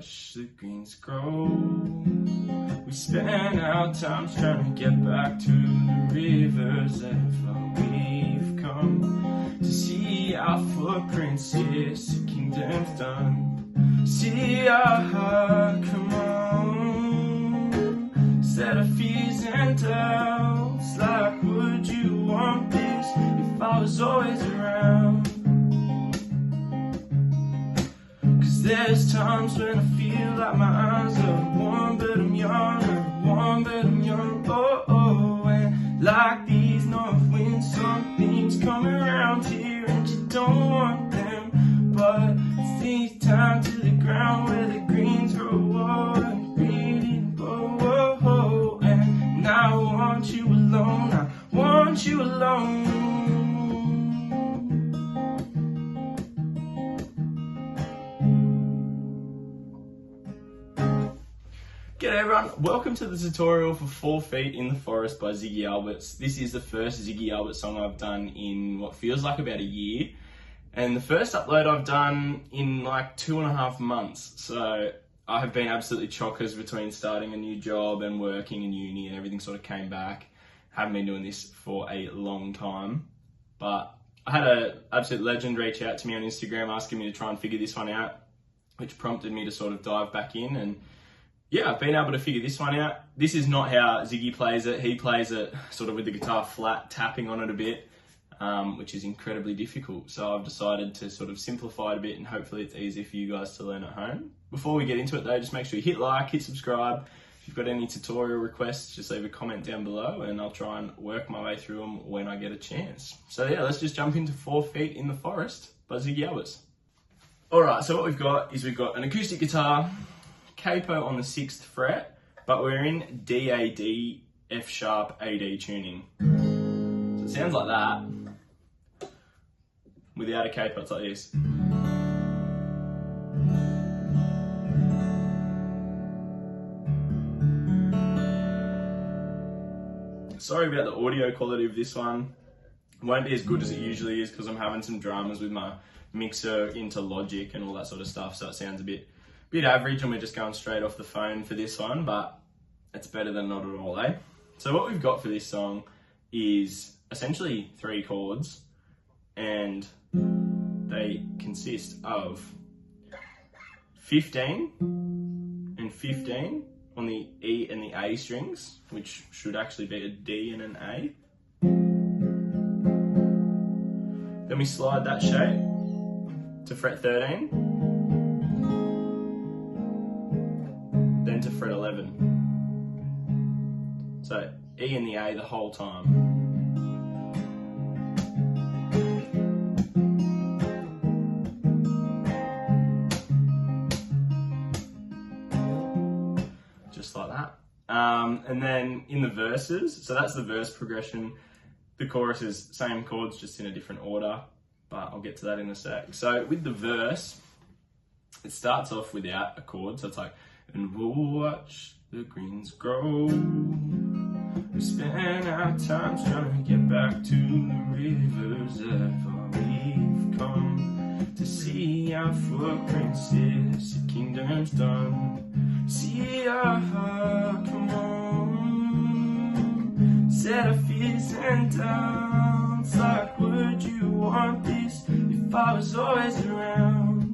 watch the greens grow. We spend our times trying to get back to the rivers that we've come to see our footprints, yes, the kingdom's done. See our heart, come on, set our fears and doubts. Like, would you want this if I was always around? There's times when I feel like my eyes are warm, but I'm young, warm, but I'm young. Oh, oh, and like these north winds, some things come around here and you don't want them. But it's these time to the ground where the greens grow, oh, and breathing, oh, oh, oh. And I want you alone, I want you alone. G'day everyone, welcome to the tutorial for 4 Feet in the Forest by Ziggy Alberts. This is the first Ziggy Alberts song I've done in what feels like about a year, and the first upload I've done in like 2.5 months. So I have been absolutely chockers between starting a new job and working in uni, and everything sort of came back. Haven't been doing this for a long time, but I had an absolute legend reach out to me on Instagram asking me to try and figure this one out, which prompted me to sort of dive back in. And yeah, I've been able to figure this one out. This is not how Ziggy plays it. He plays it sort of with the guitar flat, tapping on it a bit, which is incredibly difficult. So I've decided to sort of simplify it a bit, and hopefully it's easy for you guys to learn at home. Before we get into it though, just make sure you hit like, hit subscribe. If you've got any tutorial requests, just leave a comment down below and I'll try and work my way through them when I get a chance. So yeah, let's just jump into 4 Feet in the Forest by Ziggy Alberts. All right, so what we've got is we've got an acoustic guitar, capo on the 6th fret, but we're in D-A-D, F-sharp, A-D tuning. So it sounds like that. Without a capo, it's like this. Sorry about the audio quality of this one. It won't be as good as it usually is because I'm having some dramas with my mixer into Logic and all that sort of stuff, so it sounds a bit average, and we're just going straight off the phone for this one, but it's better than not at all, eh? So what we've got for this song is essentially 3 chords, and they consist of 15 and 15 on the E and the A strings, which should actually be a D and an A. Then we slide that shape to fret 13, then to fret 11. So E and the A the whole time. Just like that. And then in the verses, so that's the verse progression. The chorus is same chords, just in a different order, but I'll get to that in a sec. So with the verse, it starts off without a chord, so it's like, and we'll watch the greens grow. We spend our times trying to get back to the rivers that we've come to see our footprints, yes, the kingdom's done. See our heart, come on, set our fears and doubts. Like, would you want this if I was always around?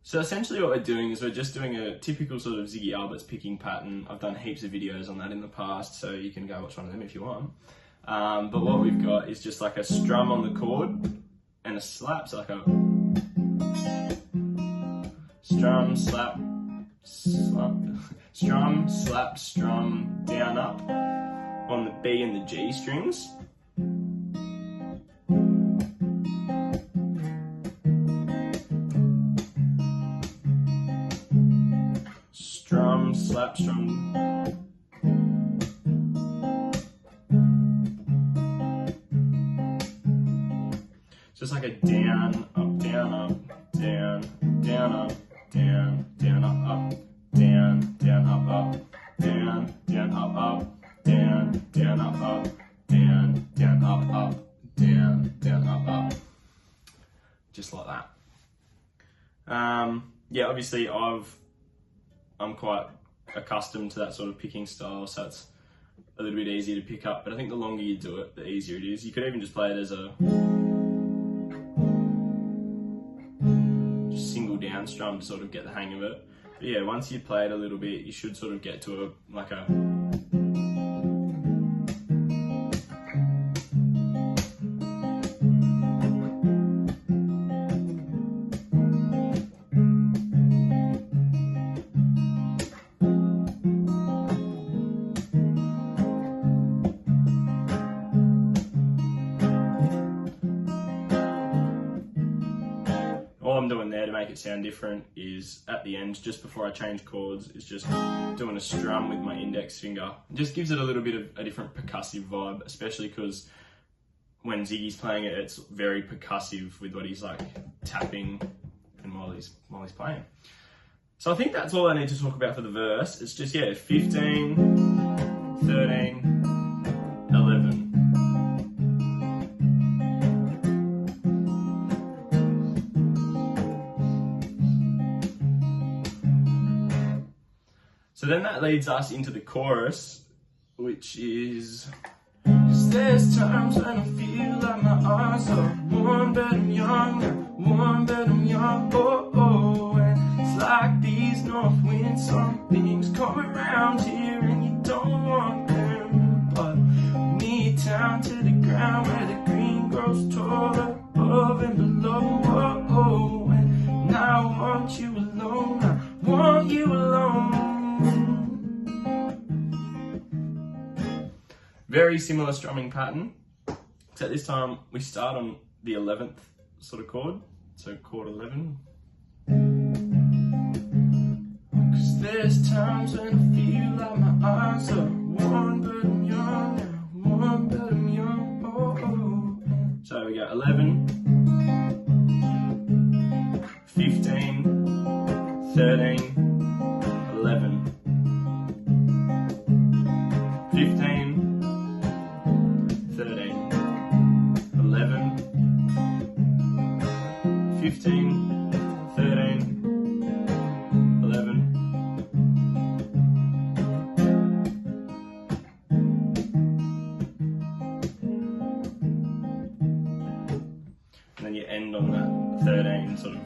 So essentially what we're doing is we're just doing a typical sort of Ziggy Alberts picking pattern. I've done heaps of videos on that in the past, so you can go watch one of them if you want. But what we've got is just like a strum on the chord and a slap, so like a strum, slap, slap, strum, slap, strum, down, up on the B and the G strings. Strum, slap, strum. Just like a down, up, down, up, down, down, up, down, down, up, up, down, down, up, up, down, down, up, up, down, down, up, up, down, down, up, up, down, down, up, up. Just like that. Yeah, obviously I'm quite accustomed to that sort of picking style, so it's a little bit easier to pick up, but I think the longer you do it, the easier it is. You could even just play it as a just single down strum to sort of get the hang of it. But yeah, once you play it a little bit, you should sort of get to like a all I'm doing there to make it sound different is at the end, just before I change chords, is just doing a strum with my index finger. It just gives it a little bit of a different percussive vibe, especially because when Ziggy's playing it, it's very percussive with what he's like tapping and while he's playing. So I think that's all I need to talk about for the verse. It's just, yeah, 15, 13, 11. So then that leads us into the chorus, which is, 'cause there's times when I feel like my eyes are warm, but I'm young, warm, but I'm young, oh, oh, and it's like these north winds, some things come around here and you don't want them, but we need down to the ground where the green grows taller, above and below, oh, oh, and I want you alone, I want you alone. Very similar strumming pattern, except this time we start on the 11th sort of chord, so chord 11. 'Cause there's times when I feel like my eyes are warm, but I'm young, warm, but I'm young, oh, oh. So we got 11, 15, 13, 11, 15, 13, 11, 15, 13, 11. And then you end on that 13 sort of.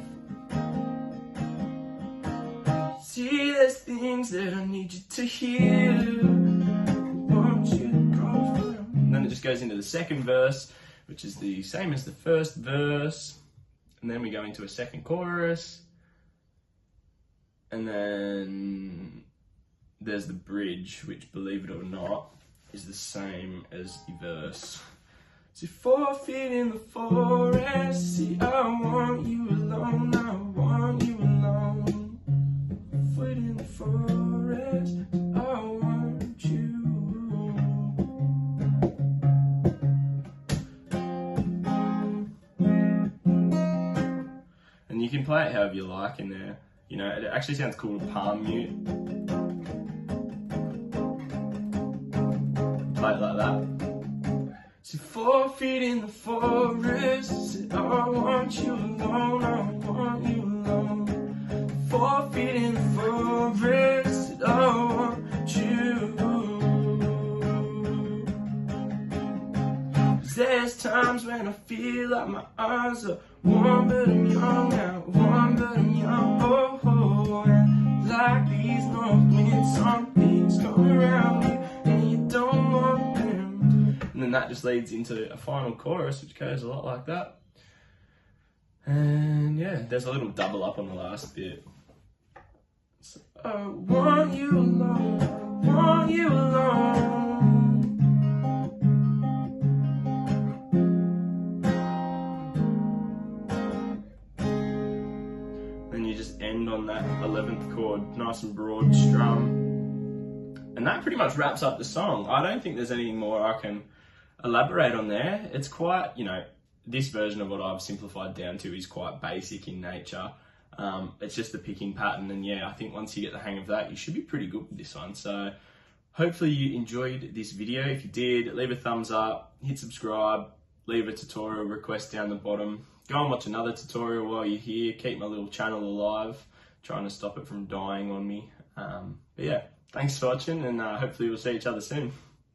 See, there's things that I need you to hear. I want you to go for them. And then it just goes into the second verse, which is the same as the first verse. And then we go into a second chorus. And then there's the bridge, which, believe it or not, is the same as the verse. See, 4 feet in the forest. See, I want you alone. I want you alone. 4 feet in the forest. I want you. And you can play it however you like in there. You know, it actually sounds cool to palm mute. Play it like that. See, 4 feet in the forest. Said, I want you alone. I want you alone. 4 feet in the forest. Said, I want you. 'Cause there's times when I feel like my eyes are warm, but I'm young now. Warm, but I'm young. Oh, oh, and like these north winds, some things come around you and you don't want them. And then that just leads into a final chorus, which goes a lot like that. And yeah, there's a little double up on the last bit. So, I want you alone. I want you alone. End on that 11th chord, nice and broad strum. And that pretty much wraps up the song. I don't think there's anything more I can elaborate on there. It's quite, you know, this version of what I've simplified down to is quite basic in nature. It's just the picking pattern, and yeah, I think once you get the hang of that, you should be pretty good with this one. So hopefully you enjoyed this video. If you did, leave a thumbs up, hit subscribe, leave a tutorial request down the bottom. go and watch another tutorial while you're here. Keep my little channel alive, trying to stop it from dying on me. But yeah, thanks for watching, and hopefully we'll see each other soon.